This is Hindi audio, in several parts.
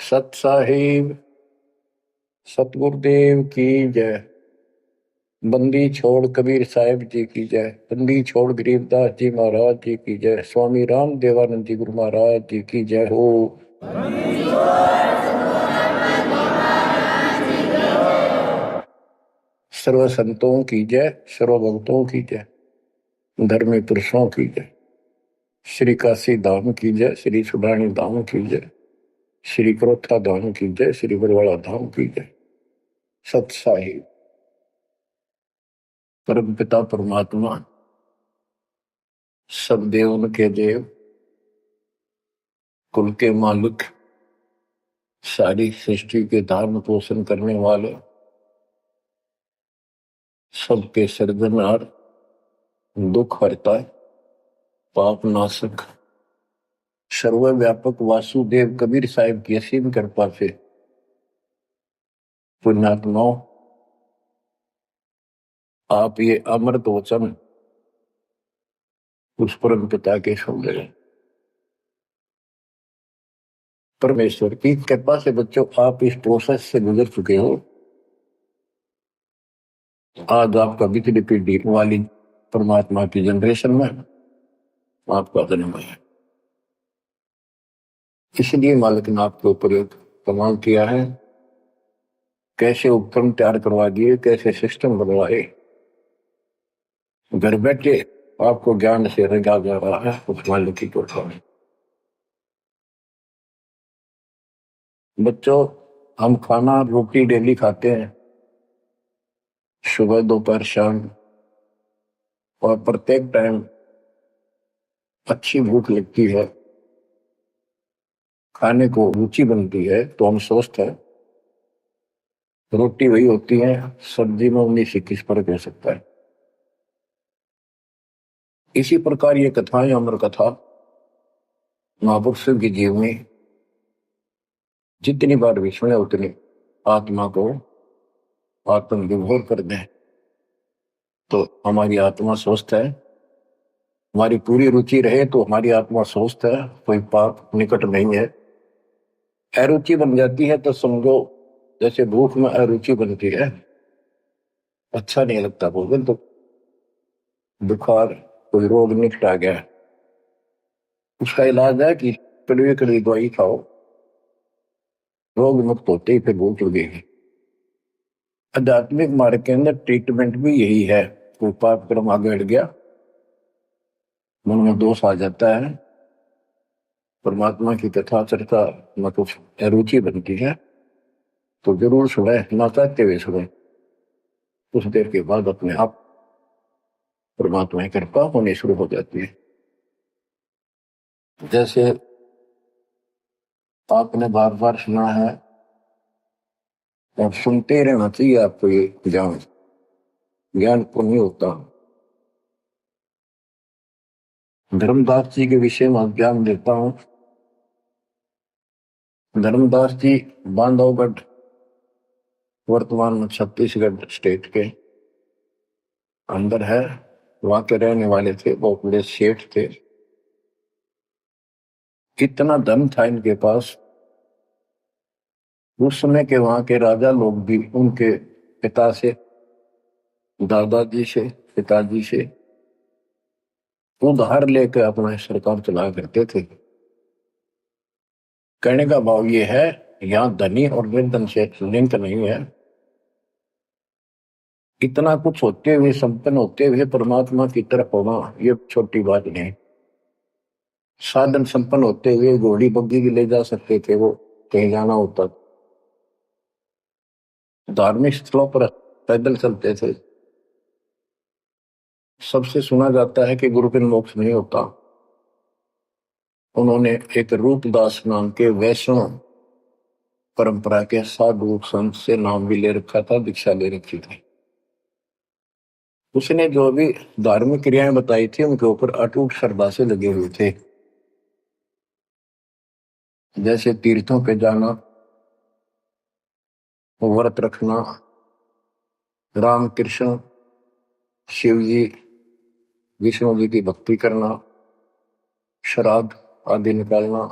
सत साहिब सतगुरुदेव की जय। बंदी छोड़ कबीर साहिब जी की जय। बंदी छोड़ गरीबदास जी महाराज जी की जय। स्वामी राम देवानंद जी गुरु महाराज जी की जय हो। सर्व संतों की जय, सर्व भक्तों की जय, धर्मी पुरुषों की जय। श्री काशी धाम की जय, श्री सुडानी धाम की जय, श्री क्रोथा धाम की जय, श्री बरवाड़ा धाम की जय। सत साहिब परम पिता परमात्मा सब देवन के देव, कुल के मालिक, सारी सृष्टि के धारण पोषण करने वाले, सबके सृजनहार, दुख हरता, पाप नाशक, सर्वव्यापक वासुदेव कबीर साहिब की असीम कृपा से पुण्यात्माओं, आप ये अमृत वचन उस परम पिता के सुन रहे हैं। परमेश्वर की कृपा से बच्चों आप इस प्रोसेस से गुजर चुके हो। आज आपका बिजली पीढ़ी वाली परमात्मा की जनरेशन में आपका जन्म है। इसलिए मालिक ने आपके ऊपर एक कमाल किया है। कैसे उपकरण तैयार करवा दिए, कैसे सिस्टम बनवाए, घर बैठे आपको ज्ञान से रंगा जा रहा है उस मालिक की कृपा में। बच्चों, हम खाना रोटी डेली खाते हैं, सुबह दोपहर शाम, और प्रत्येक टाइम अच्छी भूख लगती है, खाने को रुचि बनती है तो हम स्वस्थ है। रोटी वही होती है, सब्जी में 19-21 फर्क हो सकता है। इसी प्रकार ये कथाएं, अमर कथा महापुरुषों की जीवनी जितनी बार भी सुने उतनी आत्मा को आत्म विभोर कर दें तो हमारी आत्मा स्वस्थ है। हमारी पूरी रुचि रहे तो हमारी आत्मा स्वस्थ है, कोई पाप निकट नहीं है। अरुचि बन जाती है तो समझो जैसे भूख में अरुचि बनती है, अच्छा नहीं लगता भोजन, तो बुखार कोई रोग निकट आ गया, उसका इलाज है कि कड़वी कड़वी दवाई खाओ, रोग मुक्त होते ही फिर भूख लगेगी। आध्यात्मिक मार्ग के अंदर ट्रीटमेंट भी यही है। कोई पाप कर्म आगे हट गया, मन में दोष आ जाता है, परमात्मा की कथा चर्चा में कुछ रुचि बनती है तो जरूर सुने, ना चाहते हुए सुने। कुछ देर के बाद अपने आप परमात्मा की कृपा होनी शुरू हो जाती है। जैसे आपने बार बार सुना है और सुनते रहना चाहिए आपको, ये ज्ञान को नहीं होता। धर्मदास जी के विषय में ज्ञान देता हूं। धर्मदास जी बांधवगढ़, वर्तमान में छत्तीसगढ़ स्टेट के अंदर है, वहां के रहने वाले थे, बहुत बड़े सेठ थे। कितना धन था इनके पास, उस समय के वहां के राजा लोग भी उनके पिता से, दादाजी से, पिताजी से उधार लेकर अपना सरकार चलाया करते थे। कहने का भाव ये है, यहाँ धनी और निर्धन से लिंक नहीं है। इतना कुछ होते हुए, संपन्न होते हुए परमात्मा की तरफ होना ये छोटी बात नहीं। साधन संपन्न होते हुए घोड़ी बग्घी भी ले जा सकते थे, वो कहीं जाना होता, धार्मिक स्थलों पर पैदल चलते थे। सबसे सुना जाता है कि गुरु बिन मोक्ष नहीं होता। उन्होंने एक रूपदास नाम के वैष्णव परंपरा के साधु संत से नाम भी ले रखा था, दीक्षा ले रखी थी। उसने जो भी धार्मिक क्रियाएं बताई थी उनके ऊपर अटूट श्रद्धा से लगे हुए थे। जैसे तीर्थों पे जाना, व्रत रखना, राम कृष्ण शिव जी विष्णु जी की भक्ति करना, श्राद्ध आदि निकालना,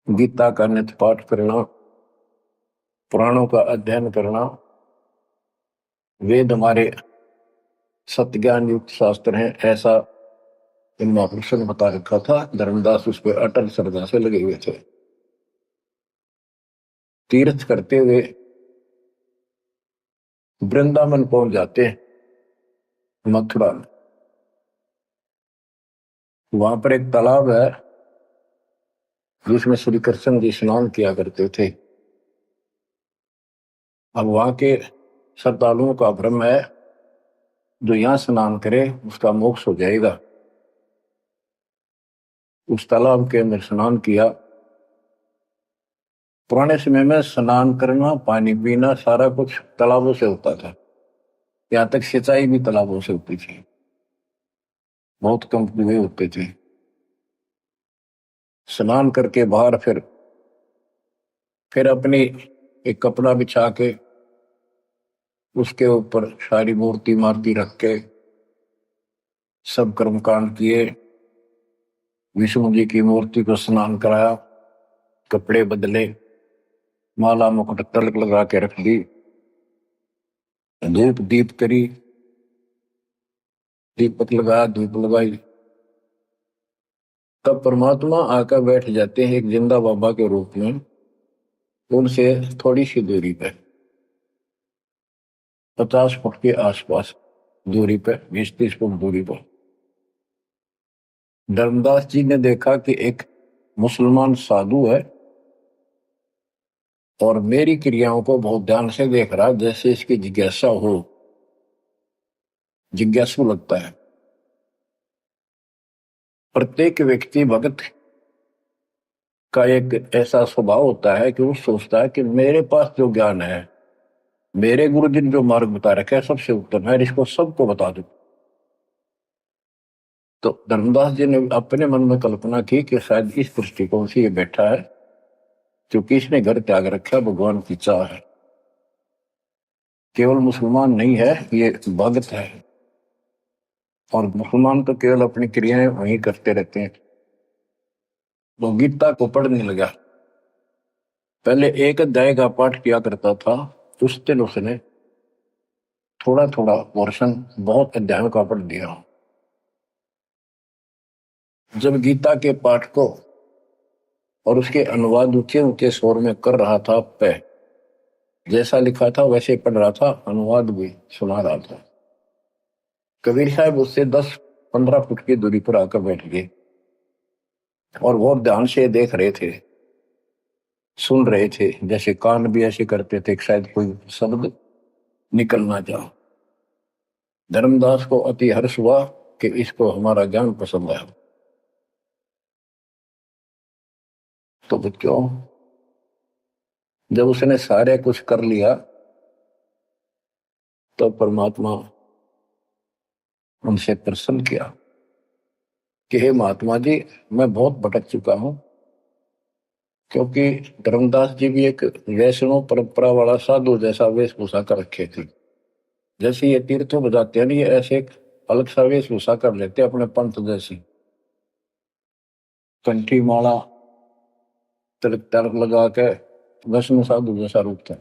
गीता का नित्य पाठ करना, पुराणों का अध्ययन करना, वेद हमारे सत्य ज्ञान युक्त शास्त्र हैं, ऐसा इन महापुरुषों ने बता रखा था। धर्मदास उस पर अटल श्रद्धा से लगे हुए थे। तीर्थ करते हुए वृंदावन पहुंच जाते हैं, मथुरा में। वहां पर एक तालाब है जिसमें श्री कृष्ण जी स्नान किया करते थे। अब वहां के श्रद्धालुओं का भ्रम है जो यहां स्नान करे उसका मोक्ष हो जाएगा। उस तालाब के अंदर स्नान किया। पुराने समय में स्नान करना, पानी पीना, सारा कुछ तालाबों से होता था। यहां तक सिंचाई भी तालाबों से होती थी, बहुत कम कुएं होते थे। स्नान करके बाहर फिर अपनी एक कपड़ा बिछा के उसके ऊपर सारी मूर्ति मार्ति रख के सब कर्मकांड किए। विष्णु जी की मूर्ति को स्नान कराया, कपड़े बदले, माला मुकुट तिलक लगा के रख दी, धूप दीप करी, दीपक लगाया, धूप लगाई। तब परमात्मा आकर बैठ जाते हैं एक जिंदा बाबा के रूप में, उनसे थोड़ी सी दूरी पे, 50 फुट के आसपास दूरी पे, 20-30 फुट दूरी पर। धर्मदास जी ने देखा कि एक मुसलमान साधु है और मेरी क्रियाओं को बहुत ध्यान से देख रहा, जैसे इसकी जिज्ञासा हो, जिज्ञासु लगता है। प्रत्येक व्यक्ति भगत का एक ऐसा स्वभाव होता है कि वो सोचता है कि मेरे पास जो ज्ञान है, मेरे गुरु जी ने जो मार्ग बता रखा है, सबसे उत्तम है, इसको सबको बता दो। तो धर्मदास जी ने अपने मन में कल्पना की कि शायद इस दृष्टिकोण से ये बैठा है क्योंकि इसने घर त्याग रखा, भगवान की चाह है। केवल मुसलमान नहीं है, ये भगत है। और मुसलमान तो केवल अपनी क्रियाएं वहीं करते रहते हैं। वो गीता को पढ़ने लगा। पहले एक अध्याय का पाठ किया करता था, उस दिन उसने थोड़ा थोड़ा पोर्शन बहुत अध्यायों का पढ़ दिया। जब गीता के पाठ को और उसके अनुवाद ऊंचे ऊंचे स्वर में कर रहा था, पे जैसा लिखा था वैसे पढ़ रहा था, अनुवाद भी सुना रहा था। कबीर साहब उससे 10-15 फुट की दूरी पर आकर बैठ गए और बहुत ध्यान से देख रहे थे, सुन रहे थे, जैसे कान भी ऐसे करते थे शायद कोई शब्द निकल ना जाओ। धर्मदास को अति हर्ष हुआ कि इसको हमारा ज्ञान पसंद आया। तो बच्चों, जब उसने सारे कुछ कर लिया तो परमात्मा उनसे प्रसन्न किया कि हे महात्मा जी, मैं बहुत भटक चुका हूं। क्योंकि धर्मदास जी भी एक वैष्णव परंपरा वाला साधु जैसा वेशभूषा कर रखे थे। जैसे ये तीर्थों बजाते हैं ना, ये ऐसे एक अलग सा वेशभूषा कर लेते अपने पंथ जैसी, कंठी माला तिलक तिलक लगा के वैष्णव साधु जैसा रूप था।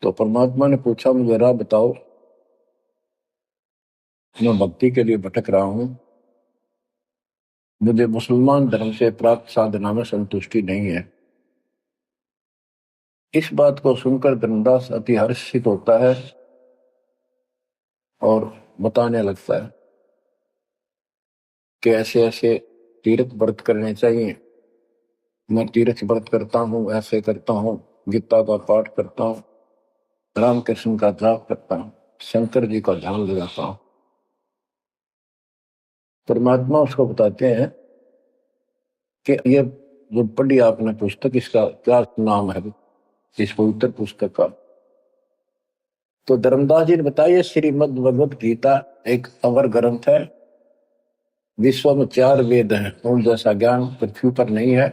तो परमात्मा ने पूछा, मुझे राह बताओ, मैं भक्ति के लिए भटक रहा हूं, मुझे मुसलमान धर्म से प्राप्त साधना में संतुष्टि नहीं है। इस बात को सुनकर धर्मदास अति हर्षित होता है और बताने लगता है कि ऐसे ऐसे तीर्थ व्रत करने चाहिए। मैं तीर्थ व्रत करता हूँ, ऐसे करता हूँ, गीता का पाठ करता हूँ, रामकृष्ण का जाप करता हूँ, शंकर जी का ध्यान लगाता हूँ। परमात्मा उसको बताते हैं कि ये जो पढ़ी आपने पुस्तक, इसका क्या नाम है इस पवित्र पुस्तक का? तो धर्मदास जी ने बताया, श्रीमद् भगवत गीता एक अवर ग्रंथ है। विश्व में 4 वेद हैं, उन जैसा ज्ञान पृथ्वी पर नहीं है।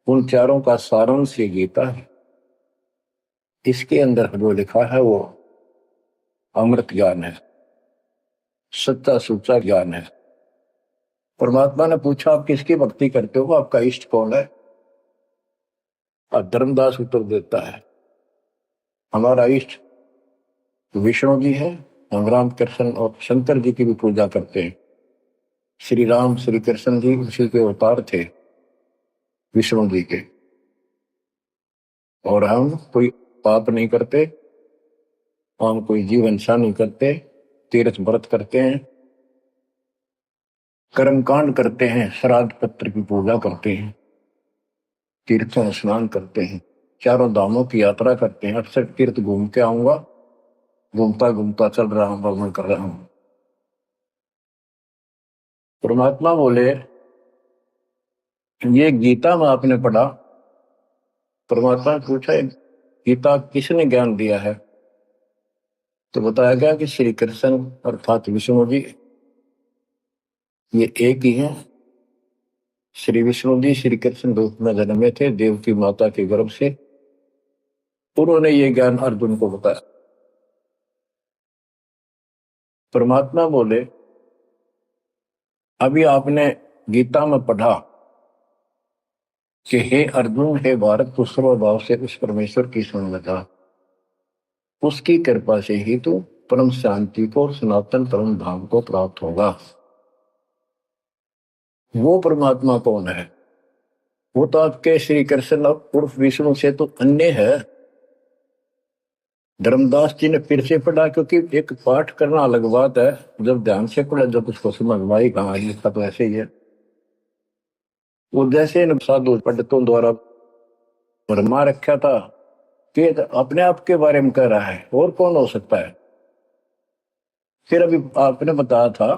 उन चारों का सारांश ये गीता है। इसके अंदर जो लिखा है वो अमृत ज्ञान है, सच्चा सुच्चा ज्ञान है। परमात्मा ने पूछा आप किसकी भक्ति करते हो, आपका इष्ट कौन है? और धर्मदास उत्तर देता है हमारा इष्ट विष्णु जी है, हम राम कृष्ण और शंकर जी की भी पूजा करते हैं। श्री राम श्री कृष्ण जी उसी के अवतार थे, विष्णु जी के। और हम कोई पाप नहीं करते, हम कोई जीव हिंसा नहीं करते, तीर्थ व्रत करते हैं, कर्मकांड करते हैं, श्राद्ध पत्र की पूजा करते हैं, तीर्थों में स्नान करते हैं, चारों धामों की यात्रा करते हैं। 68 तीर्थ घूम के आऊंगा, घूमता घूमता चल रहा हूं, भ्रमण कर रहा हूं। परमात्मा बोले ये गीता में आपने पढ़ा। परमात्मा ने पूछा गीता किसने ज्ञान दिया है? तो बताया गया कि श्री कृष्ण अर्थात विष्णु जी ये एक ही है। श्री विष्णु जी श्री कृष्ण रूप में जन्मे थे देवकी माता के गर्भ से। उन्होंने ये ज्ञान अर्जुन को बताया। परमात्मा बोले अभी आपने गीता में पढ़ा कि हे अर्जुन हे भारत तू सर्वभाव से उस परमेश्वर की सुन लगा, उसकी कृपा से ही तू परम शांति को सनातन परम धाम को प्राप्त होगा। वो परमात्मा कौन है? वो तो आपके श्री कृष्ण उर्फ विष्णु से तो अन्य है। धर्मदास जी ने फिर से पढ़ा, क्योंकि एक पाठ करना अलग बात है, जब ध्यान से पढ़ा जब उसको समझ में आई कहा लिखा तो ऐसे ही है। वो जैसे साधु पंडितों द्वारा भरमा रखा था कि अपने आप के बारे में कह रहा है, और कौन हो सकता है? फिर अभी आपने बताया था,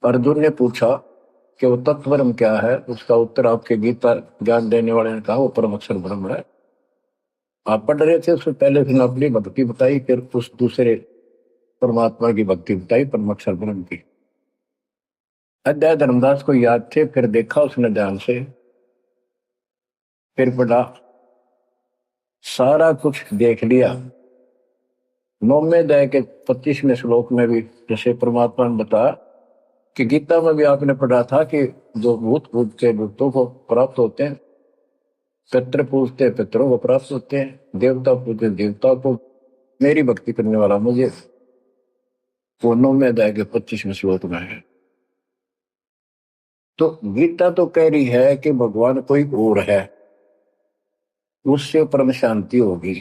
अर्जुन ने पूछा कि वो तत्वब्रह्म क्या है, उसका उत्तर आपके गीता ज्ञान देने वाले ने कहा वो परम अक्षर ब्रह्म है। आप पढ़ रहे थे, उससे पहले फिर अपनी भक्ति बताई, फिर उस दूसरे परमात्मा की भक्ति बताई परम अक्षर ब्रह्म की। अध्याय धर्मदास को याद थे, फिर देखा उसने ध्यान से, फिर पढ़ा, सारा कुछ देख लिया। 9वें अध्याय के 25वें श्लोक में भी जैसे परमात्मा ने बताया कि गीता में भी आपने पढ़ा था कि जो भूत पूजते भूतों को प्राप्त होते हैं, पितृ पूजते पितरों को प्राप्त होते हैं, देवता पूजते देवता को, मेरी भक्ति करने वाला मुझे। वो 9वें अध्याय के 25वें श्लोक में है। तो गीता तो कह रही है कि भगवान कोई और है, उससे परम शांति होगी।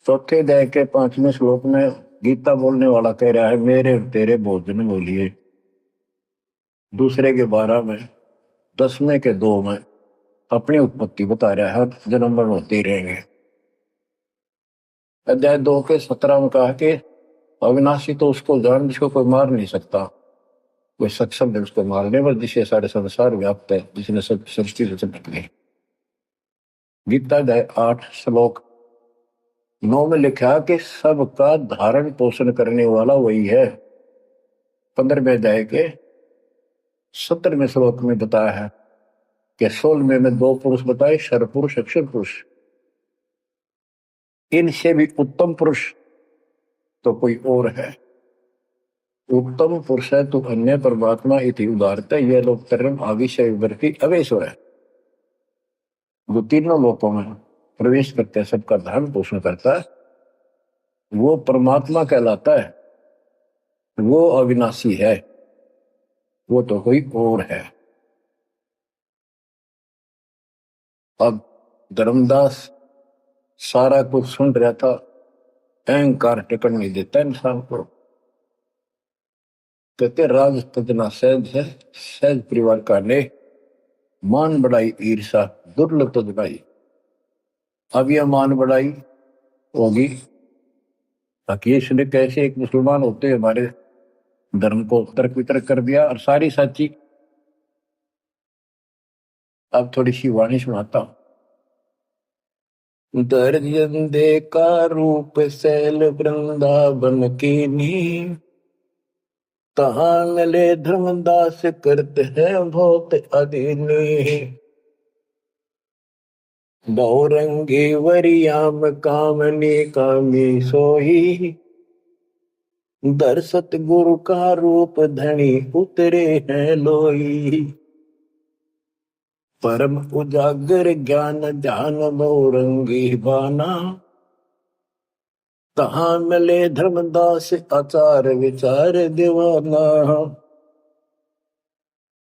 4थे अध्याय के 5वें श्लोक में गीता बोलने वाला कह रहा है मेरे तेरे भोजन बोलिए। दूसरे के 12 में, 10वें के 2 में अपनी उत्पत्ति बता रहा है, हर जन्म मरण होते ही रहेंगे। अध्याय 2 के 17 में कहा कि अविनाशी तो उसको जान जिसको कोई मार नहीं सकता, कोई सक्षम है उसको मारने पर, जिसे सारे संसार व्याप्त है, जिसने सब सृष्टि रचना की। गीता अध्याय 8 श्लोक 9 में लिखा कि सबका धारण पोषण करने वाला वही है। 15वें अध्याय के 17वें श्लोक में बताया है कि 16वें में 2 पुरुष बताए, शर पुरुष अक्षर पुरुष। इनसे भी उत्तम पुरुष तो कोई और है। उत्तम पुरुष है तो अन्य परमात्मा इति उदारता, यह लोग तरम आविषय विवर्ती अवेश्वर है। जो तीनों लोकों में प्रवेश करते हैं, सबका धारण पोषण करता है, वो परमात्मा कहलाता है। वो अविनाशी है, वो तो कोई और है। अब धर्मदास सारा कुछ सुन रहा था, अहंकार टिकट नहीं देता इंसान को। कहते राज तजना सहज है, सहज परिवार का ने मान बढ़ाई ईर्षा दुर्लभ तजनाई। अब यह मान बढ़ाई होगी ताकि इसने कैसे एक मुसलमान होते हमारे धर्म को तर्क वितर्क कर दिया और सारी सच्ची। अब थोड़ी सी वाणी सुनाता हूं। दर्जन दे का रूप सैल वृंदावन की नी, तहां मिले धर्मदास करते हैं बहुत अधीनी। बहुरंगी वरियाम कामनी कामी सोही, दर सतगुरु का रूप धनी उतरे हैं लोई। परम उजागर ज्ञान ध्यान बहुरंगी बाना। कहाँ मिले धर्मदास आचार विचार दीवाना।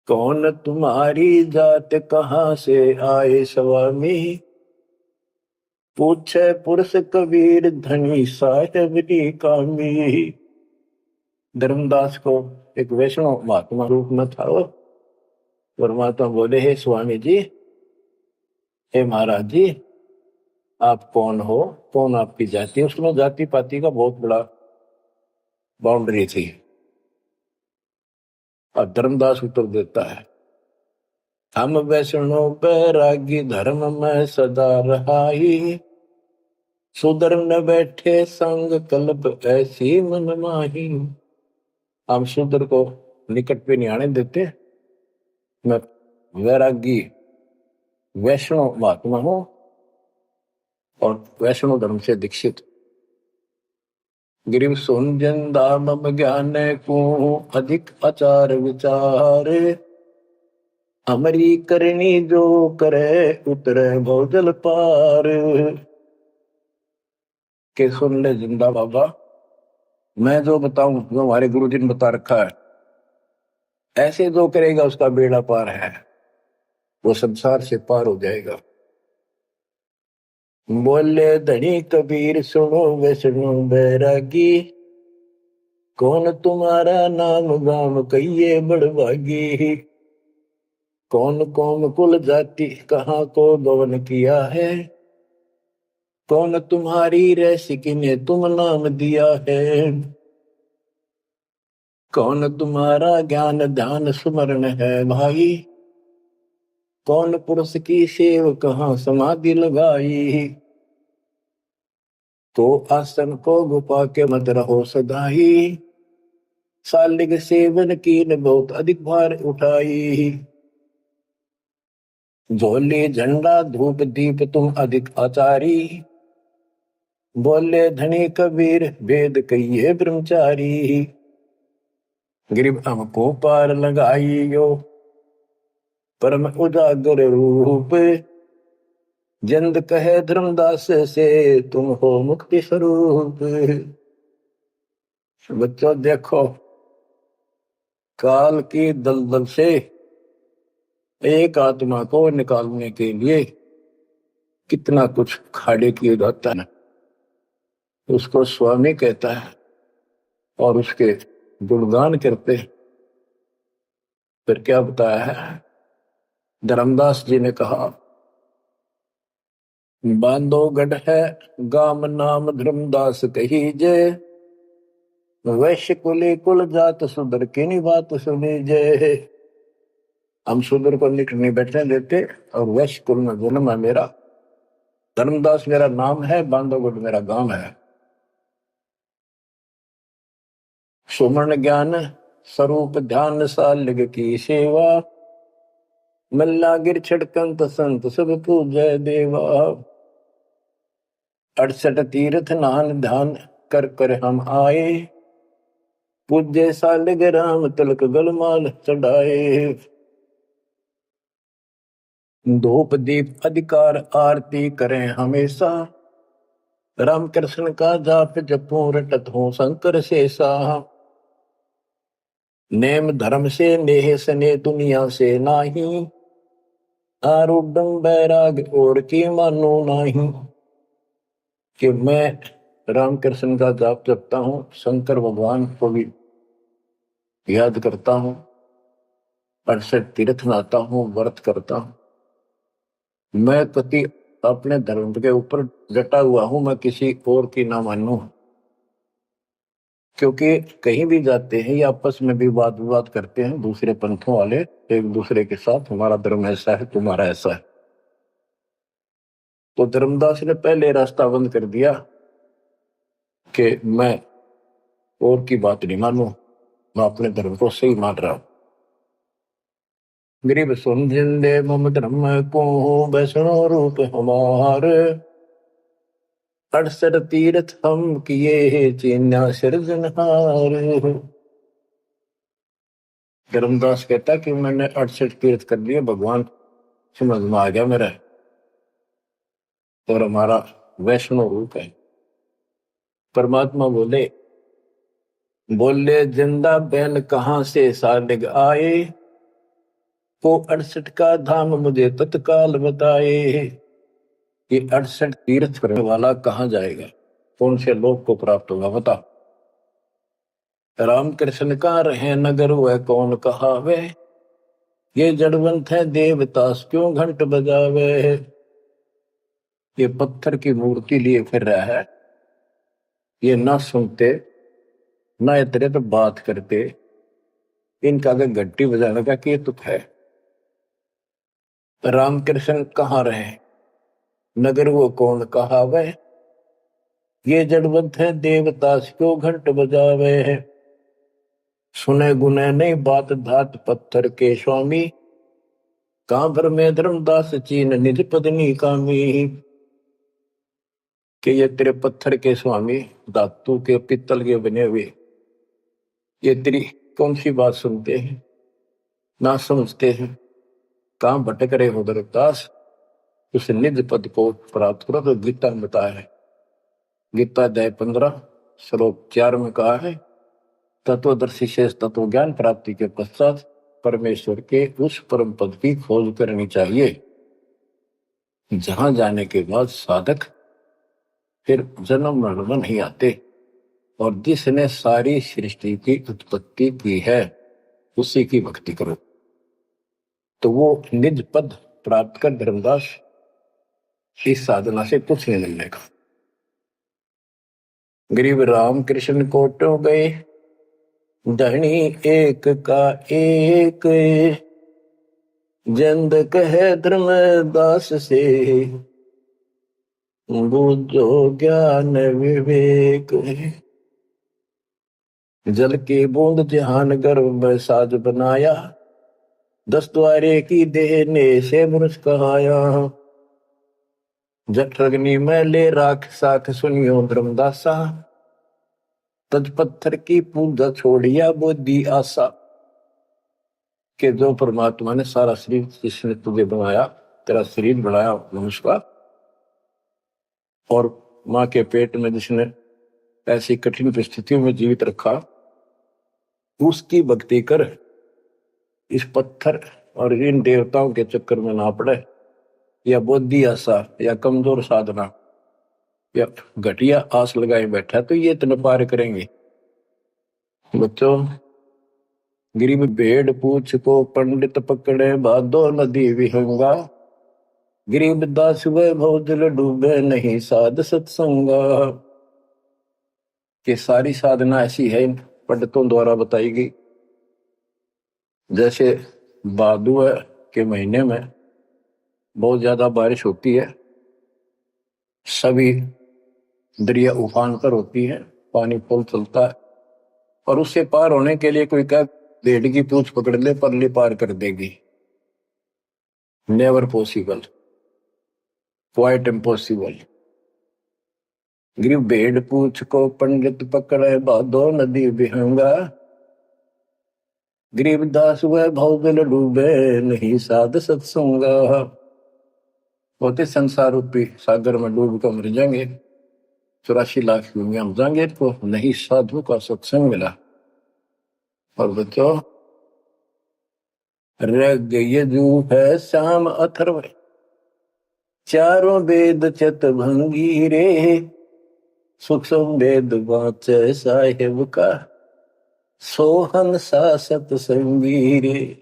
कौन तुम्हारी जात कहाँ से आए स्वामी। पूछे पुरुष कबीर धनी साहेब की कामी। धर्मदास को एक वैष्णव महात्मा रूप में था वो। परमात्मा बोले, हे स्वामी जी, हे महाराज जी, आप कौन हो, कौन आपकी जाति। उसमें जाति पाति का बहुत बड़ा बाउंड्री थी। और धर्मदास उत्तर देता है, हम वैष्णव बैरागी धर्म में सदा रहाई। सुधर न बैठे संग कल्प ऐसी मन माही। हम सुधर को निकट पे नहीं आने देते। मैं वैरागी वैष्णव महात्मा हूं और वैष्णव धर्म से दीक्षित। गिरिव सुनजन दाम ज्ञान को अधिक आचार विचार। हमारी करनी जो करे उतरे भौजल पार। के सुन ले जिंदा बाबा, मैं जो बताऊं जो हमारे गुरु जी ने बता रखा है, ऐसे जो करेगा उसका बेड़ा पार है, वो संसार से पार हो जाएगा। बोले धनी कबीर सुनो वैष्णो बैरागी। कौन तुम्हारा नाम गाम कहिए बड़भागी। कौन कौम कुल जाति कहाँ को गवन किया है। कौन तुम्हारी रसिक ने तुम नाम दिया है। कौन तुम्हारा ज्ञान ध्यान स्मरण है भाई। कौन पुरुष की सेव कहाँ समाधि लगाई। तो आसन को गुफा के मत रहो सदाई। सालिग सेवन की न बहुत अधिक भार उठाई। झोली झंडा धूप दीप तुम अधिक आचारी। बोले धनी कबीर वेद कहिए ब्रह्मचारी। गिरिव हमको पार लगाइयो परम उजागर रूप। जंद कहे धर्मदास से तुम हो मुक्ति स्वरूप। बच्चों देखो, काल की दलदल से एक आत्मा को निकालने के लिए कितना कुछ खाड़े किए जाता है। उसको स्वामी कहता है और उसके गुणगान करते हैं। फिर क्या बताया है, धर्मदास जी ने कहा, बांधोगढ़ है गाम नाम धर्मदास कही जय। वैश्य कुली कुल जात सुधर की नहीं बात सुनी जय। हम सुधर को निकट नहीं बैठने देते और वैश्य कुल में जन्म है मेरा। धर्मदास मेरा नाम है, बांधोगढ़ मेरा गांव है। सुमन ज्ञान स्वरूप ध्यान सालिग की सेवा। मल्ला गिर छड़कंत संत सब पूजय देवा। 68 तीर्थ नान ध्यान कर कर हम आए। पूज्य सालिग राम तिलक गलमाल चढ़ाए। धूप दीप अधिकार आरती करें हमेशा। राम कृष्ण का जाप जपू रटत हो शंकर शेषा। नेम धर्म से नेह सने दुनिया से नाही। आरूढ़ बैराग और की मानो नाही। कि मैं रामकृष्ण का जाप जपता हूँ, शंकर भगवान को भी याद करता हूँ, 68 तीर्थ नाता हूँ, व्रत करता हूँ। मैं कति अपने धर्म के ऊपर डटा हुआ हूँ, मैं किसी और की ना मानूं। क्योंकि कहीं भी जाते हैं या आपस में भी वाद विवाद करते हैं दूसरे पंथों वाले एक दूसरे के साथ, हमारा धर्म ऐसा है, तुम्हारा ऐसा है। तो धर्मदास ने पहले रास्ता बंद कर दिया कि मैं और की बात नहीं मानूं, मैं अपने धर्म को सही मान रहा हूं। गरीब सुन जिंदे मम धर्म को वैष्णो रूप हमार। 68 तीर्थ हम किए चीन्या सिरजनहार। धर्मदास कहता कि मैंने 68 तीर्थ कर लिए, भगवान समझ में आ गया मेरा, और हमारा वैष्णव रूप है। परमात्मा बोले बोले जिंदा बैल कहां से सालिग आए, वो 68 का धाम मुझे तत्काल बताए। ये 68 तीर्थ करने वाला कहां जाएगा, कौन से लोक को प्राप्त होगा बता। राम कृष्ण का रहे नगर वह कौन कहावे, ये जड़वंत है देवतास क्यों घंट बजावे। ये पत्थर की मूर्ति लिए फिर रहा है, ये ना सुनते ना इतने तो बात करते, इनका अगर घंटी बजाने का कि तुक है। रामकृष्ण कहाँ रहे नगर वो कौन कहावे, ये जड़वंत है देवतास क्यों घंट बजावे है। सुने गुने नहीं बात धात पत्थर के स्वामी, कहां भर में धर्मदास चीन निज पत्नी कामी। कि ये तेरे पत्थर के स्वामी, धातु के पित्तल के बने हुए, ये तेरी कौन सी बात सुनते हैं, ना समझते हैं। कहां भटक रहे हो धर्मदास, उस निज पद को प्राप्त करो। तो गीता में बताया है, गीता अध्याय 15 श्लोक 4 में कहा है, तत्वदर्शी शेष तत्व ज्ञान प्राप्ति के पश्चात परमेश्वर के उस परम पद की खोज करनी चाहिए, जहां जाने के बाद साधक फिर जन्म मरण में नहीं आते। और जिसने सारी सृष्टि की उत्पत्ति की है उसी की भक्ति करो, तो वो निज पद प्राप्त कर धर्मदास इस साधना से कुछ नहीं मिलने का। गरीब राम कृष्ण कोटो गए, धनी एक का एक, जंद कहे धर्मदास से, बूझो ज्ञान विवेक। जल की बूंद जहान गर्भ में साज बनाया, 10 द्वारे की देने से मनुष्य कहाया। जठ अग्नि में ले राख साख सुनियो धर्मदासा, तज पत्थर की पूजा छोड़िया बुद्धि आशा। कि जो परमात्मा ने सारा शरीर जिसने तुझे बनाया, तेरा शरीर बनाया मनुष्य का, और मां के पेट में जिसने ऐसी कठिन परिस्थितियों में जीवित रखा, उसकी भक्ति कर, इस पत्थर और इन देवताओं के चक्कर में ना पड़े, या बुद्धि आशा या कमजोर साधना या घटिया आस लगाए बैठा तो ये इतने पार करेंगे। बच्चों, गरीब भेड़ पूछ को पंडित पकड़े बादो नदी विहंगा, गरीब दास वैभव दिल डूबे नहीं साध सत्संगा। कि सारी साधना ऐसी है इन पंडितों द्वारा बताई गई। जैसे भादुआ के महीने में बहुत ज्यादा बारिश होती है, सभी दरिया उफान पर होती है, पानी पुल चलता है, और उससे पार होने के लिए कोई क्या भेड़ की पूंछ पकड़ ले परली पार कर देगी। Never possible, quite impossible. गरीब भेड़ पूछ को पंडित पकड़े बादो नदी विहंगा, गरीब दास वह भौदिल डूबे नहीं साध सत्संगा। होते संसार रूपी सागर में डूब कर मर जाएंगे, 84 लाख दुनिया में जाएंगे, तो नहीं साधु का सत्संग मिला। और बच्चों, रग यजु है श्याम अथर्व, चारों वेद चत भंगी रे, सूक्ष्म वेद वाचे साहेब का, सोहन सा सत्संगी रे।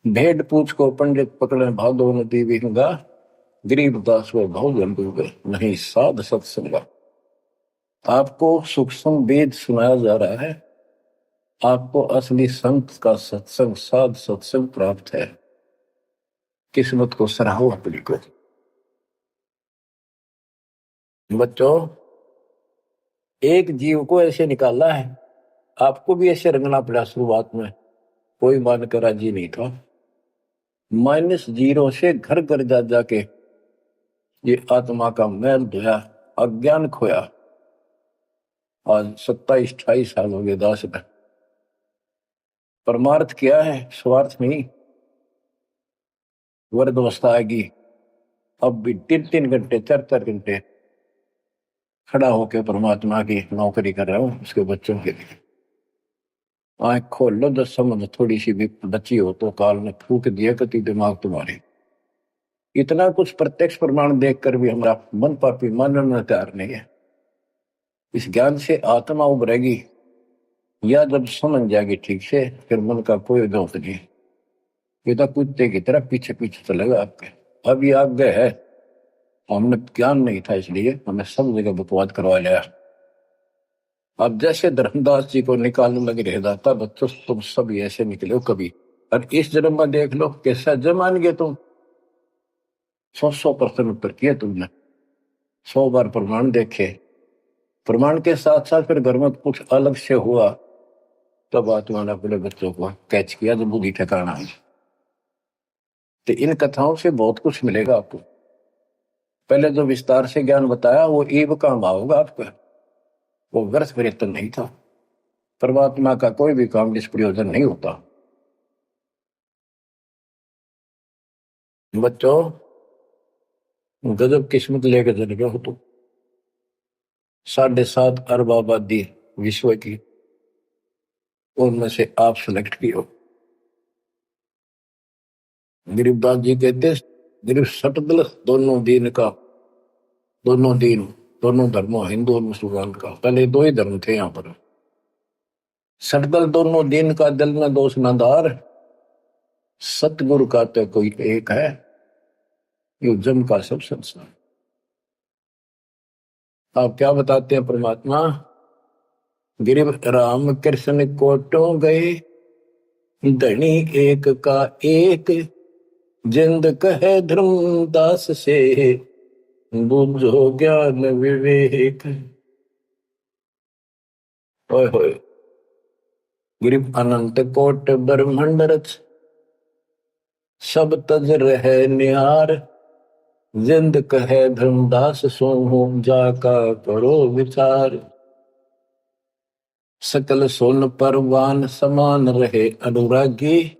भेड़ पूछ को पंडित पकड़े भादो नदी विहंगा, गरीब दास वो भाव डूबे नहीं साध सत्संगा। आपको सूक्ष्म वेद सुनाया जा रहा है, आपको असली संत का सत्संग साध सत्संग प्राप्त है। किस्मत को सराहो अपनी को। बच्चों, एक जीव को ऐसे निकाला है, आपको भी ऐसे रंगना पड़ा। शुरुआत में कोई मानकर राजी नहीं था, -0 से घर घर जा जाके ये आत्मा का मैल धोया, अज्ञान खोया। आज 27-28 साल हो गए दास में। परमार्थ क्या है, स्वार्थ नहीं। वर्दवस्था आएगी, अब भी 3-3 घंटे 4-4 घंटे खड़ा होकर परमात्मा की नौकरी कर रहा हूं उसके बच्चों के लिए। आंख खोल लो, 10 समझ थोड़ी सी भी बची हो तो काल ने फूक दिया कति दिमाग तुम्हारे। इतना कुछ प्रत्यक्ष प्रमाण देखकर भी हमारा मन पापी मानने में तैयार नहीं है। इस ज्ञान से आत्मा उभरेगी, या जब समझ जाएगी ठीक से, फिर मन का कोई दोष नहीं। ये तो कुत्ते की तरह पीछे पीछे चलेगा आपके। अब ये आगे है, हमने ज्ञान नहीं था इसलिए हमें सब जगह बकवाद करवा लिया। अब जैसे धर्मदास जी को निकालने लगे रह जाता, बच्चों तुम सब ऐसे निकले हो कभी, और इस जन्म में देख लो कैसा जमान गए तुम। 100 प्रश्न उत्तर किए तुमने, 100 बार प्रमाण देखे, प्रमाण के साथ साथ फिर घर में कुछ अलग से हुआ, तब आत्मा ने अपने बच्चों को कैच किया जब बुद्धि ठिकाना है। तो इन कथाओं से बहुत कुछ मिलेगा आपको। पहले जो विस्तार से ज्ञान बताया वो ईब काम आओगा आपका, वो व्यर्थ प्रयत्न नहीं था। परमात्मा का कोई भी काम निष्प्रयोजन नहीं होता। बच्चों, गजब किस्मत लेकर चले गए हो तुम। 7.5 अरब आबादी विश्व की, उनमें से आप सिलेक्ट किए हो। गरीबदास जी कहते, गरीब सटदल दोनों दीन का, दोनों दीन, दोनों धर्मों, हिंदू और मुसलमान का। पहले 2 ही धर्म थे यहाँ पर। सटदल दोनों दीन का, दिल में दोष न धार, सतगुरु का तो कोई एक है, यो जम का सब संसार। आप क्या बताते हैं परमात्मा, गिरिव राम कृष्ण कोटो गए, धनी एक का एक, जिंद कहे धर्मदास से, बुझो ज्ञान विवेक। ओए होए, गिरिव अनंत कोट ब्रह्मंड रच, सब तज रहे निहार, जिंद कहे धर्मदास सोहू, जाका करो विचार। सकल सोन परवान समान रहे अनुरागी,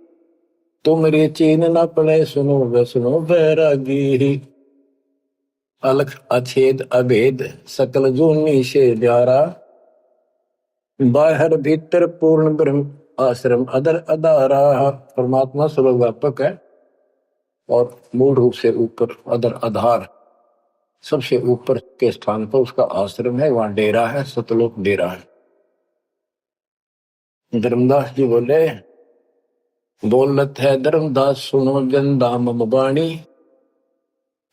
तुमरे चीन न पड़े सुनो व सुनो बैरागी। अलख अछेद अभेद सकल जूनी से न्यारा, बाहर भीतर पूर्ण ब्रह्म आश्रम अदर अदारा। परमात्मा सर्वव्यापक है और मूल रूप से ऊपर अदर आधार, सबसे ऊपर के स्थान पर उसका आश्रम है, वहां डेरा है, सतलोक डेरा है। धर्मदास जी बोले, बोलत है धर्मदास सुनो जन बाणी,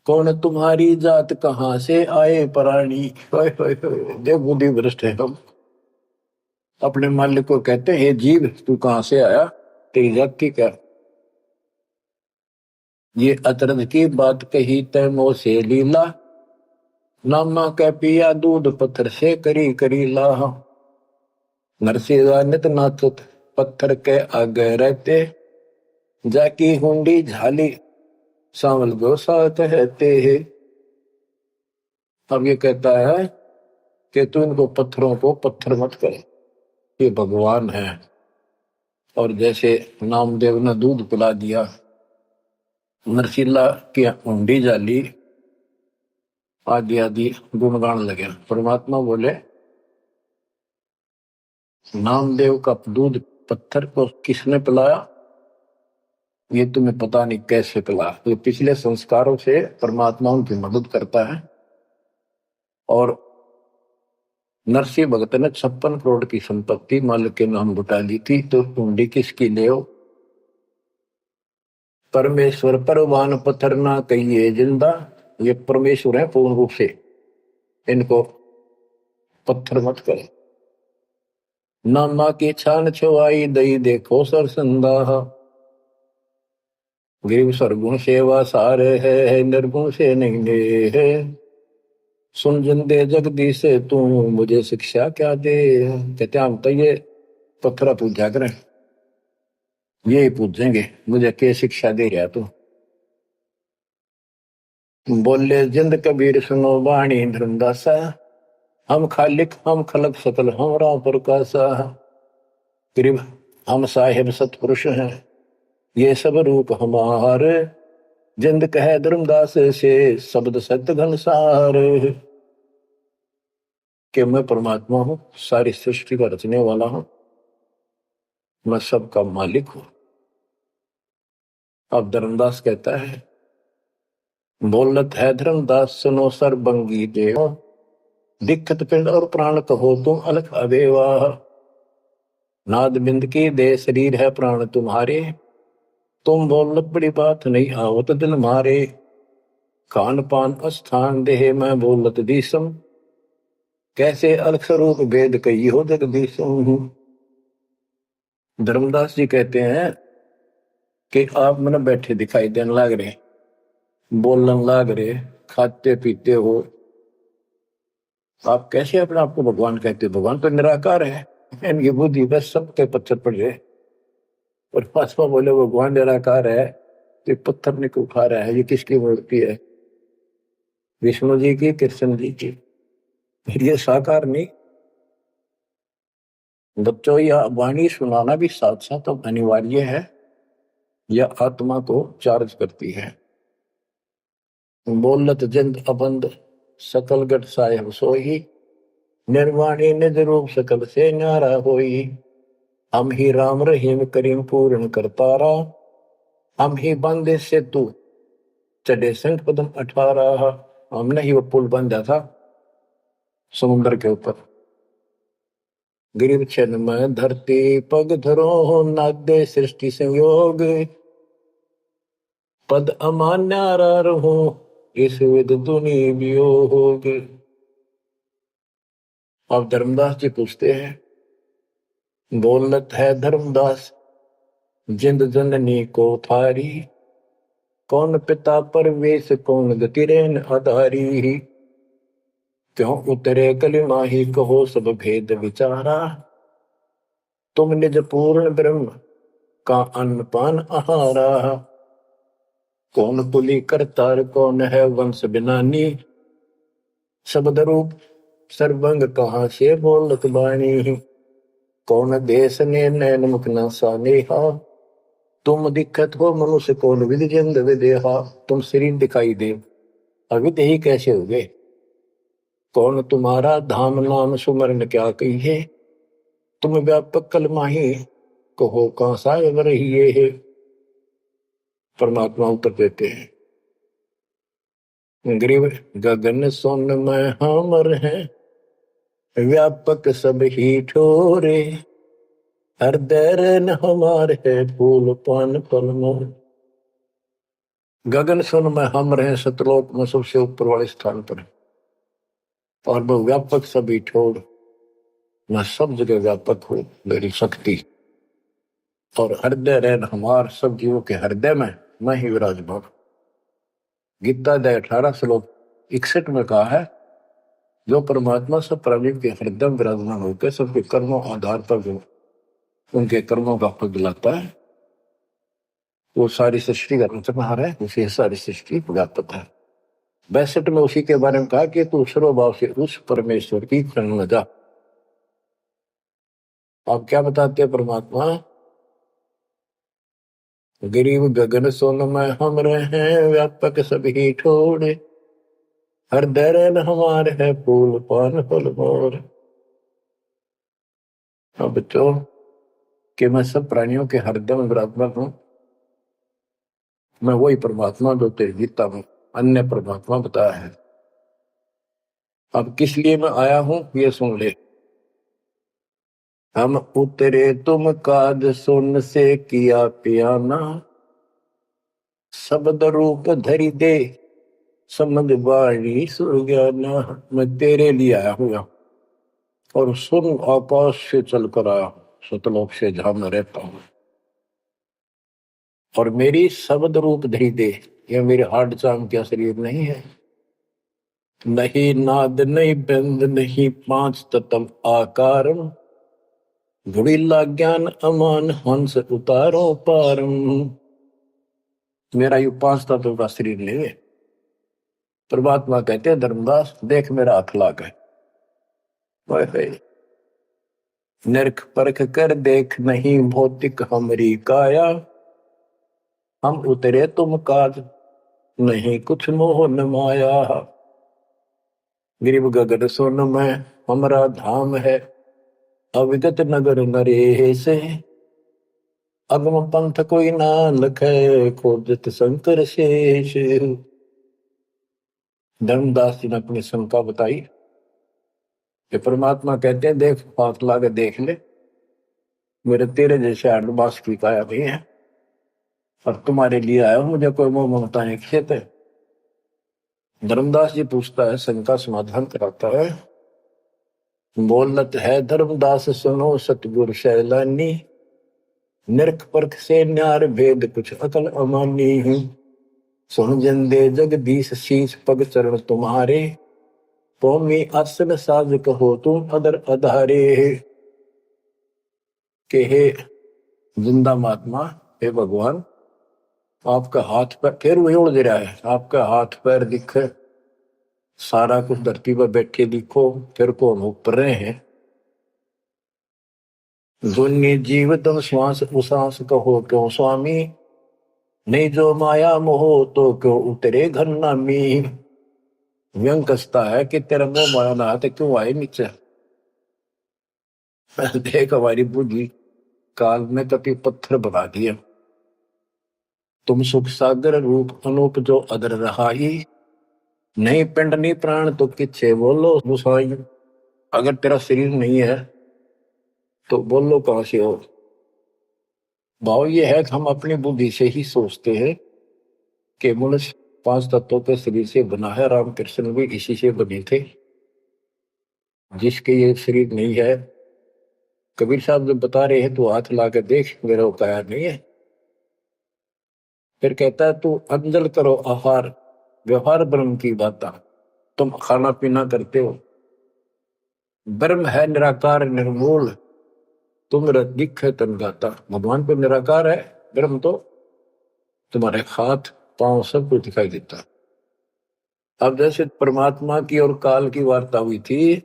कौन तुम्हारी जात कहां से आए प्राणी। देव बुद्धि भ्रष्ट है हम। अपने मालिक को कहते हैं, हे जीव तू कहां से आया, तेरी जाति क्या। ये अतरज की बात कही तय मोह से लीला, नामा कह पिया दूध पत्थर से करी करी लाह। नरसिंह नित नाथुत पत्थर के आगे रहते, जाकी हुंडी झाली सांवल गोसा कहते हैं। अब ये कहता है कि तू इनको पत्थरों को पत्थर मत कर, ये भगवान है। और जैसे नामदेव ने दूध पिला दिया, नरसिल्ला की हुंडी जाली, आदि आदि गुणगान लगे। परमात्मा बोले, नामदेव का दूध पत्थर को किसने पिलाया, ये तुम्हें पता नहीं कैसे पिला। ये पिछले संस्कारों से परमात्मा उनकी मदद करता है। और नरसिंह भगत ने 56 करोड़ की संपत्ति मालिक के नाम लुटा दी थी, तो हुंडी किसकी ले हो। परमेश्वर परवान पत्थर ना कहिए जिंदा, ये परमेश्वर है पूर्ण रूप से, इनको पत्थर मत करे। नामा की छान छुआई दई देखो सर संदा, गिरिव सरगुण सेवा सारे है, निर्गुण से नहीं दे है। सुन जिंदे जगदीश से तू मुझे शिक्षा क्या दे। कहते हम तो ये पत्थर पूजा करें, ये पूजेंगे, मुझे क्या शिक्षा दे रहा तू। बोले जिंद कबीर सुनो बाणी धर्मदासा, हम खालिक हम खलक सकल हमरा प्रकाशा। गरीब हम साहिब सतपुरुष हैं, ये सब रूप हमारे, जिंद कहे धर्मदास से शब्द सत्य घनसार। कि मैं परमात्मा हूं, सारी सृष्टि का रचने वाला हूं, मैं सबका मालिक हूं। अब धर्मदास कहता है, बोलत है धर्मदास सुनो सर्वंगी देव, दिक्कत पिंड और प्राण कहो तुम अलख अबेवा। नाद बिंद की दे शरीर है प्राण तुम्हारे, तुम बोलत बड़ी बात नहीं आवत दिल मारे। खान पान अस्थान देह मैं बोलत दीसम, कैसे अलख स्वरूप भेद कही हो जगदीशम। धर्मदास जी कहते हैं कि आप मन बैठे दिखाई देने लग रहे, बोलन लग रहे, खाते पीते हो, आप कैसे अपने आप को भगवान कहते हो? भगवान तो निराकार है, इनकी बुद्धि बस सबके पत्थर पड़ रहे। और पासवा बोले भगवान निराकार है तो पत्थर ने क्यों खा रहा है? ये किसकी मूर्ति है? विष्णु जी की, कृष्ण जी की। ये साकार नहीं। बच्चों, यह वाणी सुनाना भी साथ साथ तो अनिवार्य है, यह आत्मा को चार्ज करती है। बोलत जिंद अबंद सकल गट साहेब सोई, निर्वाणी निज रूप सकल से न्यारा होई। हम ही राम रहीम करीम पूर्ण करतारा, हम ही बंदे से तू चढ़े संख पदम 18। हमने ही वो पुल बंधा था समुद्र के ऊपर। गरीब छन में धरती पग धरो, नादे सृष्टि संयोग, पद अमान्यारा रहो इस विद दुनि वियोग। अब धर्मदास जी पूछते हैं, बोलत है धर्मदास जिंद जननी को थारी, कौन पिता परवेश कौन गति रेन आधारी। क्यों उतरे कलिमा ही कहो सब भेद विचारा, तुम निज पूर्ण ब्रह्म का अन्न पान आहारा। कौन पुली करतार कौन है वंश बिनानी, शब्द रूप सर्वंग कहाँ से बोलत बाणी। कौन देश ने नैन मुख न सानेहा, तुम दिक्कत हो मनुष्य कौन विधि जिंद विदेहा। तुम शरीर दिखाई दे, अविध ही कैसे हो गए? कौन तुम्हारा धाम नाम सुमरण क्या कहिए, तुम व्यापक कलमा ही कहो कहाँ साहेब रहिए है। परमात्मा उत्तर देते हैं, गरीब गगन सोन में हमर है, व्यापक सब ही ठोरे। हृदय न हमार है फूल पान फल मोर। गगन सुन में हम रहे, सतलोक में सबसे ऊपर वाले स्थान पर है, और वो व्यापक सभी ठोर। मैं सब जगह व्यापक हूं, मेरी शक्ति। और हृदय रहन हमार, सब जीवों के हृदय में मैं ही विराजमान। गीता अध्याय 18 श्लोक 61 में कहा है, जो परमात्मा सब प्राणियों के हृदय में विराजमान होकर सबके कर्मों आधार पर जो उनके कर्मों का फल दिलाता है, वो सारी सृष्टि का रचनहार है, उसे सारी सृष्टि व्यापक है। 62 में उसी के बारे में कहा कि तू सर्वभाव से उस परमेश्वर की शरण में जा। आप क्या बताते हैं परमात्मा? गरीब गगन सोन में हम रहे, व्यापक सभी ठोरे। हृदय रहन हमारे है फूल पान फल मोर। अब बच्चों, कि मैं सब प्राणियों के हृदय में विराजमान हूं, मैं वही परमात्मा जो तेरी गीता में अन्य परमात्मा बताया है। अब किस लिए मैं आया हूं ये सुन ले। हम उतरे तुम काज सुन से किया पियाना, शब्द रूप धरी दे समझ वाणी सुज्ञाना। मैं तेरे लिए आया हूँ और सुन आकाश से चलकर आया हूं, सतलोक से जहां मैं रहता हूं। और मेरी शब्द रूप धरी दे, यह मेरे हार्ड चाम क्या शरीर नहीं है। नहीं नाद नहीं बंद नहीं पांच तत्व आकारम, घुड़ीला ज्ञान अमान हंस उतारो पारम। मेरा यू 5 तत्व का शरीर नहीं है, परमात्मा कहते हैं धर्मदास देख मेरा हाथ लाग है, निरख परख कर देख नहीं भौतिक हमरी काया, हम उतरे तुम काज नहीं कुछ मोह न माया। गिरिव गगन सोन में हमारा धाम है, अविगत नगर नरेश, अगम पंथ कोई ना लखे खोजत शंकर शेष। धर्मदास जी ने अपनी शंका बताई कि परमात्मा कहते हैं देख हाथ लाके देख ले, मेरे तेरे जैसे आडवास की काया भी है, और तुम्हारे लिए आया हूं, मुझे कोई मोह ममता नहीं खेत है। धर्मदास जी पूछता है, शंका समाधान कराता है, बोलत है धर्मदास सुनो सतगुरु शैलानी, निरख परख से न्यार भेद कुछ अकल अमानी हूं, सुन जंदे जगदीश शीश पग चरण तुम्हारे, पौमी आसन साज कहो तुम अदर अधारे। के हे जिंदा महात्मा, हे भगवान, आपका हाथ पैर फिर वही उड़ रहा है, आपका हाथ पैर दिखे, सारा कुछ धरती पर बैठे दिखो, फिर को हम ऊपर रहे हैं। दुन्नी जीव तम श्वास उसास कहो क्यों स्वामी, नहीं जो माया मोह तो क्यों उतरे घर नामी। व्यंग कसता है कि तेरा मोह माया ना तो क्यों आए नीचे। देख हमारी बुद्धि काल में कभी पत्थर बना दिया, तुम सुख सागर रूप अनूप जो अदर रहाई, नहीं पिंड नहीं प्राण तो किच्छे बोलो गुसाई। अगर तेरा शरीर नहीं है तो बोलो कहां से हो। भाव ये है कि हम अपनी बुद्धि से ही सोचते हैं कि मनुष्य 5 तत्वों के शरीर से बना है, रामकृष्ण भी इसी से बने थे। जिसके ये शरीर नहीं है, कबीर साहब जब बता रहे हैं तो हाथ ला के देख मेरा काया नहीं है। फिर कहता है तू अंजल करो आहार, व्यवहार ब्रह्म की बाता, तुम खाना पीना करते हो, ब्रह्म है निराकार निर्मूल, तुम दिख है तन गाता। भगवान तो निराकार है, ब्रह्म तो तुम्हारे हाथ पांव सब कुछ दिखाई देता। अब जैसे परमात्मा की और काल की वार्ता हुई थी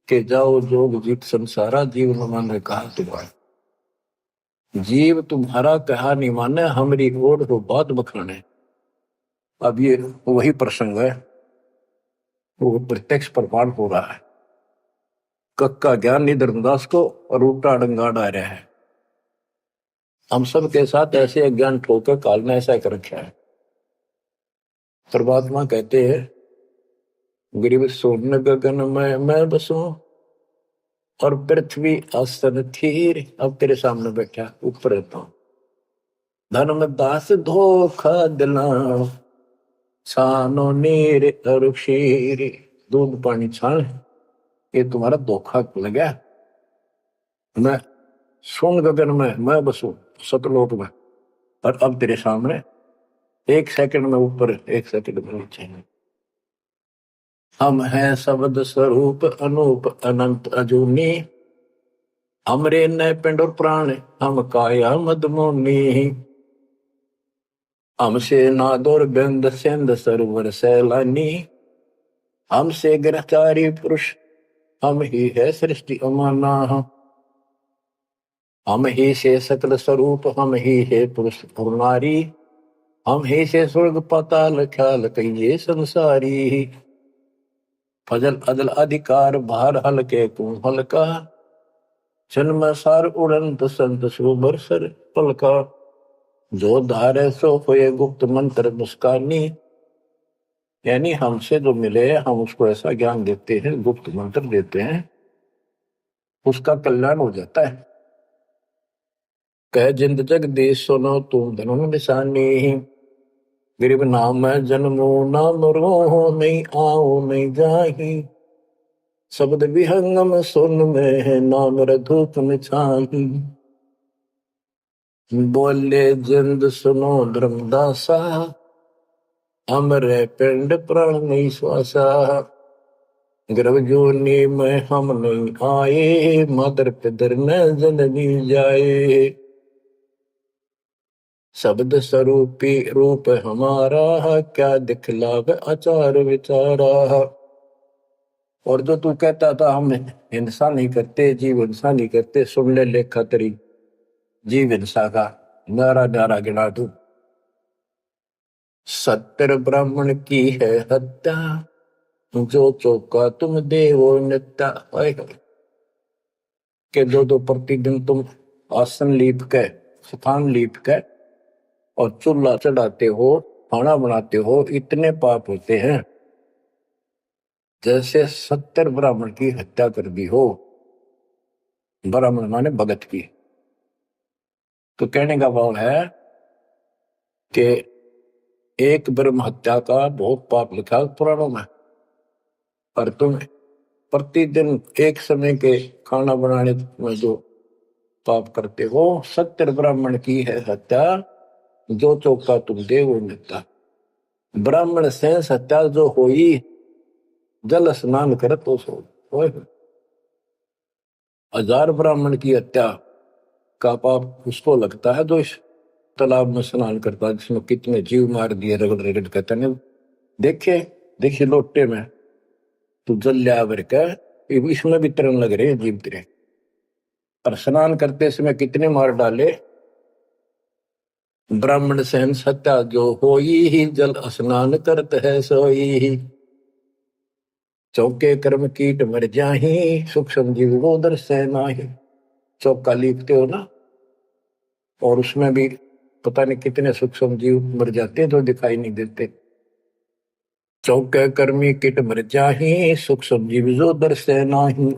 कि जाओ जोग जीत संसारा, जीव न माने कहा तुम्हारा, जीव तुम्हारा कहा नहीं माने, हमारी ओर हो बात बखाने। अब ये वही प्रसंग है, वो प्रत्यक्ष प्रमाण हो रहा है। कक्का ज्ञान नहीं धर्मदास को और उल्टा डंगा डा रहा है। हम सब के साथ ऐसे अज्ञान ठोकर काल ने ऐसा कर रखा है। परमात्मा कहते हैं गिरिव सोन गगन में मैं बसूं, और पृथ्वी आसन थीर, अब तेरे सामने बैठा ऊपर रहता हूं। धर्मदास धोखा दिला छानो नीर और क्षीर, दूध पानी छान, ये तुम्हारा धोखा लगा। मैं सोन गगन में मैं बसूं सतलोक में, और अब तेरे सामने 1 सेकंड में ऊपर 1 सेकंड में नीचे। हम हैं शब्द स्वरूप अनूप अनंत अजूनी, हमरे न पिंड और प्राण हम काया मदमोनी, हमसे नादोर बिंद सिंध सरोवर सैलानी, हमसे ग्रहचारी पुरुष हम ही है सृष्टि अमाना, हम ही से सकल स्वरूप हम ही है पुरुष और नारी, हम ही से स्वर्ग पाताल ख्याल कहिए संसारी। फजल अदल अधिकार भार हल्के तू हल्का, जन्म सार उड़ंत संत सुबर सर पलका, जो धारे सो होए गुप्त मंत्र मुस्कानी। यानी हमसे जो मिले हम उसको ऐसा ज्ञान देते हैं, गुप्त मंत्र देते हैं, उसका कल्याण हो जाता है। कह जिंद जगदीश सुनो तुम धनुन निशानी, गरीब नाम है जन्मो ना मरो, नहीं आओ नहीं जाही, शब्द विहंगम सुन में है नाम रधूप निछाही। बोले जिंद सुनो धर्मदासा, हमरे पिंड प्राण नहीं श्वासा, गर्भ जोनी में हम नहीं आए, मातर पितर न जननी जाए। शब्द स्वरूपी रूप हमारा, क्या दिखलाव आचार विचारा। और जो तू कहता था हम हिंसा नहीं करते, जीव हिंसा नहीं करते, सुन ले लेखा तेरी जीव हिंसा का नारा नारा गिना तू। सत्तर ब्राह्मण की है हत्या, जो चौका तुम देवो नित्या। के दो प्रतिदिन तुम आसन लीप के, स्थान लीप के और चूल्हा चढ़ाते हो, खाना बनाते हो, इतने पाप होते हैं जैसे 70 ब्राह्मण की हत्या कर दी हो। ब्राह्मण माने भगत की। तो कहने का भाव है कि एक ब्रह्म हत्या का बहुत पाप लिखा है पुराणों में, और तुम प्रतिदिन एक समय के खाना बनाने में जो पाप करते हो, 70 ब्राह्मण की है हत्या, जो चौका तुम दे वो मिलता। ब्राह्मण से हत्या जो होई, जल स्नान कर तो सो। 1000 ब्राह्मण की हत्या का पाप उसको लगता है जो इस तालाब में स्नान करता है, जिसमें कितने जीव मार दिए रगड़ रगड़ कहते हैं। देखे देखिए लोटे में तू जल लिया भर का, इसमें भी तरण लग रहे हैं जीव तेरे। और स्नान करते समय कितने मार डाले। ब्राह्मण सहन सत्या जो होई ही, जल स्नान करत है सोई ही। चौके कर्म कीट मर जाही, सुख संजीव वो दर्श नाही। चौका लिखते हो ना, और उसमें भी पता नहीं कितने सूक्ष्म जीव मर जाते हैं जो दिखाई नहीं देते। चौके कर्मी किट मर जाही, सूक्ष्म जीव जो दर्श नाही।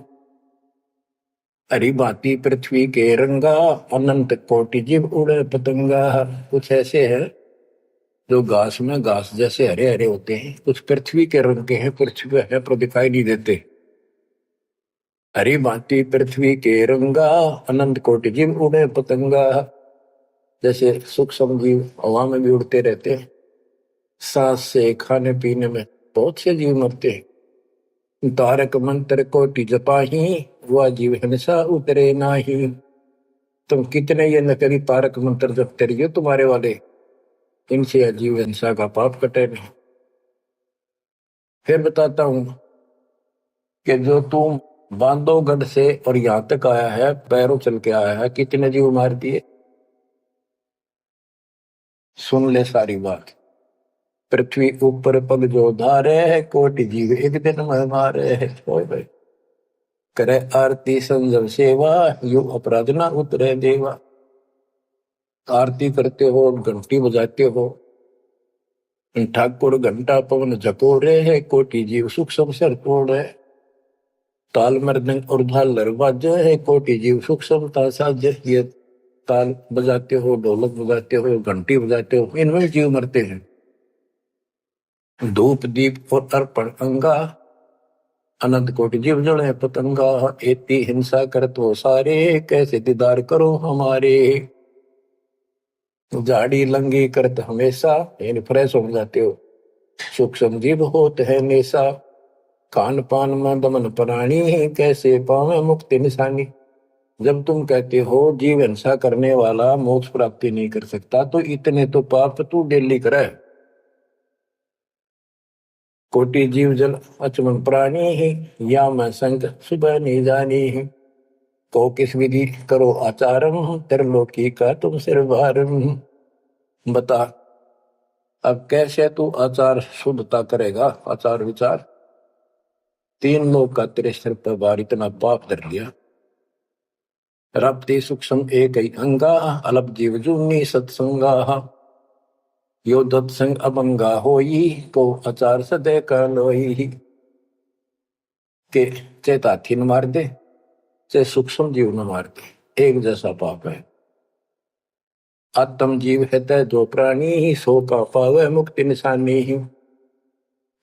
हरी भांति पृथ्वी के रंगा, अनंत कोटि जीव उड़े पतंगा। कुछ ऐसे है जो घास में घास जैसे हरे हरे होते हैं, कुछ पृथ्वी के रंग के हैं, पृथ्वी पे है पर दिखाई नहीं देते। हरी भांति पृथ्वी के रंगा, अनंत कोटि जीव उड़े पतंगा। जैसे सूक्ष्म जीव हवा में भी उड़ते रहते हैं, सांस से खाने पीने में बहुत से जीव मरते हैं। तारक मंत्र कोटि जपाही, वह जीव हिंसा उतरे नाही। तुम कितने ये नकली तारक मंत्र जपते रहिए तुम्हारे वाले, इनसे जीव हिंसा का पाप कटे नहीं। फिर बताता हूं कि जो तुम बांधवगढ़ से और यहां तक आया है, पैरों चल के आया है, कितने जीव मार दिए। सुन ले सारी बात। पृथ्वी ऊपर पग जो धारे है, कोटि जीव एक दिन में मारे है। भाई करे आरती संजम सेवा, यू अपराध ना उतरे देवा। आरती करते हो, घंटी बजाते हो, ठाकुर घंटा पवन झकोरे है, कोटि जीव सुख संसर तोड़े। ताल मृदंग और झालर बाजे है, कोटि जीव सुख समता साजे। ये ताल बजाते हो, ढोलक बजाते हो, घंटी बजाते हो, इनमें जीव मरते हैं। धूप दीप और अर्पण अंगा, अनंत कोटि जीव जड़े पतंगा। एती हिंसा करत हो सारे, कैसे दीदार करो हमारे। झाड़ी लंगी करत हमेशा, यानी फ्रेश हो जाते हो, सूक्ष्म जीव होते है नेसा। खान पान में दमन प्राणी, कैसे पावे मुक्ति निशानी। जब तुम कहते हो जीव हिंसा करने वाला मोक्ष प्राप्ति नहीं कर सकता, तो इतने तो पाप तू डेली करे। कोटि जीव जल अचमन प्राणी ही, या मैं संग सुबह नहीं जानी ही। को किस विधि करो आचारम, त्रिलोकी का तुम सिर भारम। बता अब कैसे तू आचार शुद्धता करेगा, आचार विचार। 3 लोग का तेरे सिर पर भार इतना पाप धर लिया। रब्ति सूक्ष्म एक ही अंगा, अलप जीव जूनी सत्संगा। यो दत्संग अभंगा होई, को आचार सदे का लोई। के चेत हाथी न मार दे, चाहे सूक्ष्म जीव न मार दे, एक जैसा पाप है। आत्म जीव है तय जो प्राणी, सो का पावे मुक्ति निशानी ही।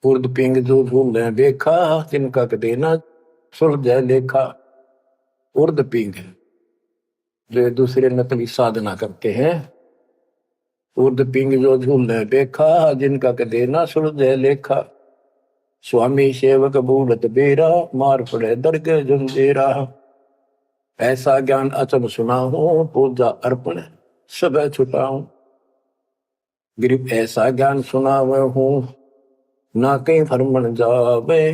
उर्द पिंग जो भूल देखा, तिनका देना सुलझ लेखा। उर्द पिंग जो दूसरे नकली साधना करते हैं, उर्द पिंग जो झूल देखा, जिनका देना सुलझ लेखा। स्वामी सेवक बूढ़त बेरा, मार पड़े दरगे जंजेरा। ऐसा ज्ञान अचम सुना हो, पूजा अर्पण सब छुटाऊं। गिरिप ऐसा ज्ञान सुनावे हूँ, ना कहीं भरमण जावे।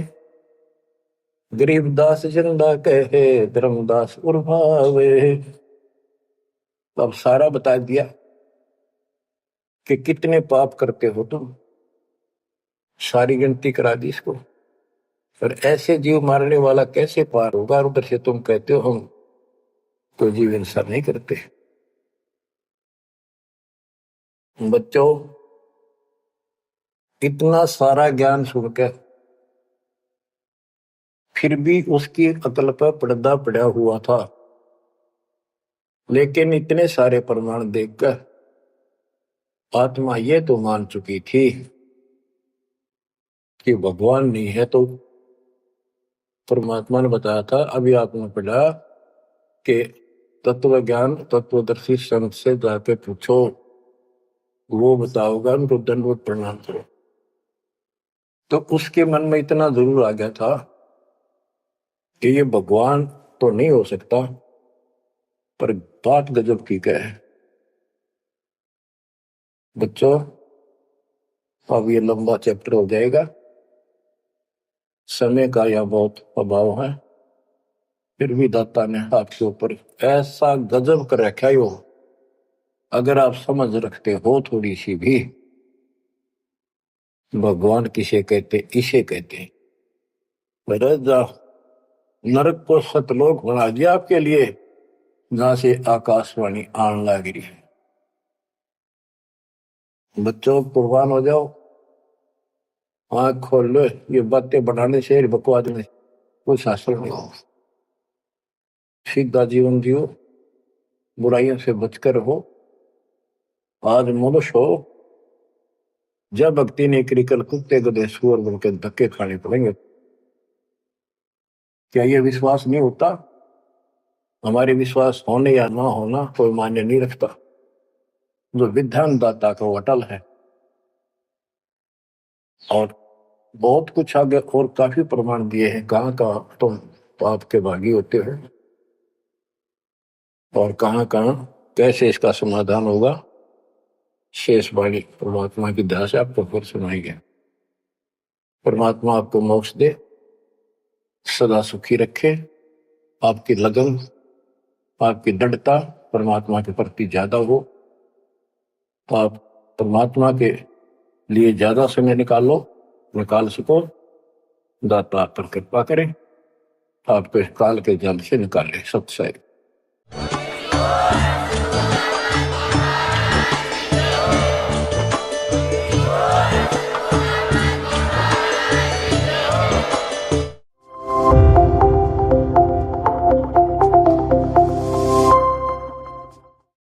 गरीबदास जिंदा कहे, धर्मदास उर्भावे। तो अब सारा बता दिया कि कितने पाप करते हो तुम, सारी गिनती करा दी इसको। पर ऐसे जीव मारने वाला कैसे पार होगा? उधर से तुम कहते हो हम तो जीव हिंसा नहीं करते। बच्चों, इतना सारा ज्ञान सुनकर फिर भी उसकी अकल पर पर्दा पड़ा हुआ था। लेकिन इतने सारे प्रमाण देखकर आत्मा ये तो मान चुकी थी कि भगवान नहीं है। तो परमात्मा ने बताया था, अभी आपने पढ़ा कि तत्व ज्ञान तत्वदर्शी संत से जाके पूछो, वो बताओगा, उनको दंडवत प्रणाम करो। तो उसके मन में इतना जरूर आ गया था कि ये भगवान तो नहीं हो सकता, पर बात गजब की क्या है। बच्चों, अब ये लंबा चैप्टर हो जाएगा, समय का यह बहुत अभाव है। फिर भी दाता ने आपके ऊपर ऐसा गजब कर रखा हो, अगर आप समझ रखते हो थोड़ी सी भी, भगवान किसे कहते, इसे कहते। नरक को सतलोक बना दिया आपके लिए, जहां से आकाशवाणी आन लग रही है। बच्चों, कुर्बान हो जाओ, आंख खोल लो। ये बातें बनाने से, बकवास में कोई शास्त्र नहीं हो। सीधा जीवन जियो, बुराइयों से बचकर हो। आज मनुष्य हो, जब भक्ति नहीं करी, कल कुत्ते गधे सुअर बनकर धक्के खाने पड़ेंगे। क्या ये विश्वास नहीं होता? हमारे विश्वास होने या ना होना कोई मान्य नहीं रखता। जो विधान दाता का अटल है। और बहुत कुछ आगे और काफी प्रमाण दिए हैं, कहाँ कहाँ तुम पाप के भागी होते हो और कहाँ कहाँ कैसे इसका समाधान होगा। शेष वाणी परमात्मा की दया से आपको फिर सुनाएंगे। परमात्मा आपको मोक्ष दे, सदा सुखी रखे, आपकी लगन, आपकी दृढ़ता परमात्मा के प्रति ज्यादा हो, आप परमात्मा के लिए ज्यादा समय निकाल सको। दाता आप पर कृपा करें, आपको काल के जल से निकाले। सत्संग।